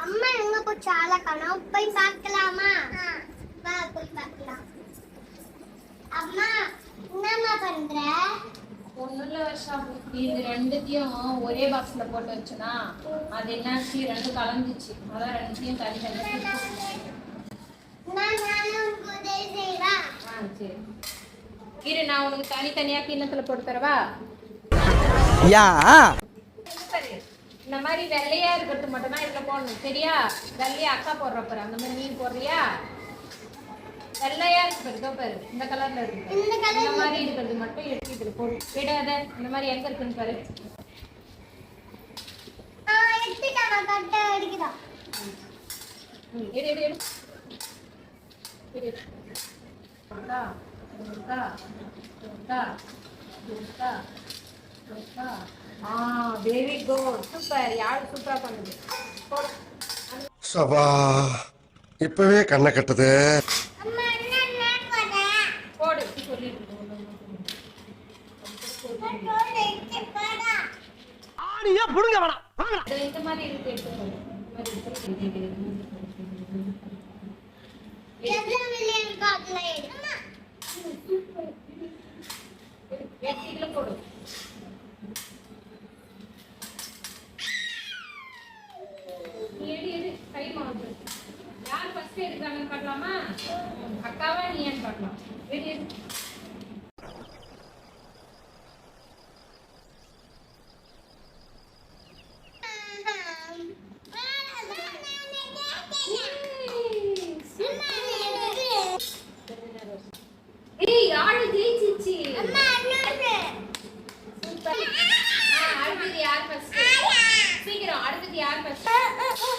அம்மா எங்க போச்சு ஆள காணோம் போய் பார்க்கலாமா வா போய் பார்க்கலாம் அம்மா என்னம்மா பண்ற ஒண்ணுல வருஷம் இது ரெண்டுத்தையும் ஒரே பாக்ஸ்ல போட்டு வச்சனா அது என்னாச்சு ரெண்டு கலந்துச்சு அதான் ரெண்டுத்தையும் தனி தனியா நானும் உதவி செய்றா சரி இரு நான் உனக்கு தனித்தனியா கிண்ணத்துல போட்டு தரவா யா இந்த மாதிரி வெள்ளையா இருக்கிறது மட்டும் தான் இதுல போடணும் சரியா வெள்ளையா அக்கா போடுறப்ப அந்த மாதிரி நீ போடுறியா வெள்ளையா இருக்கு பாரு இந்த கலர்ல இருக்கு இந்த மாதிரி இருக்கிறது மட்டும் எடுத்து இதுல போடு விடாத இந்த மாதிரி எங்க இருக்குன்னு பாரு எடுத்துட்டேன் கட்ட அடிக்குதா எடு எடு எடு எடு அக்கா அக்கா அக்கா அக்கா அக்கா வெரி குட் சூப்பர் யாரு சூப்பரா பண்ணுது சபா இப்பவே கண்ணை கட்டுது அம்மா என்ன போறே போடு சொல்லிட்டு ஆணியா புடுங்க வேணாம் வாங்கடா இந்த மாதிரி இருக்கு எடுத்து எவ்வளவு மில்லியன் காதுல அம்மா இதுல போடு எடு டைம் ஆகுது யார் ஃபர்ஸ்ட் எடுக்கிறாங்கன்னு பார்க்கலாமா அக்காவா நீயான்னு பார்க்கலாம் எடு ஏய் ஆளு ஜெயிச்சிச்சு அம்மா அண்ணாரு சூப்பர் அடுத்தது யார் ஃபர்ஸ்ட் சீக்கிரம் அடுத்தது யார் ஃபர்ஸ்ட்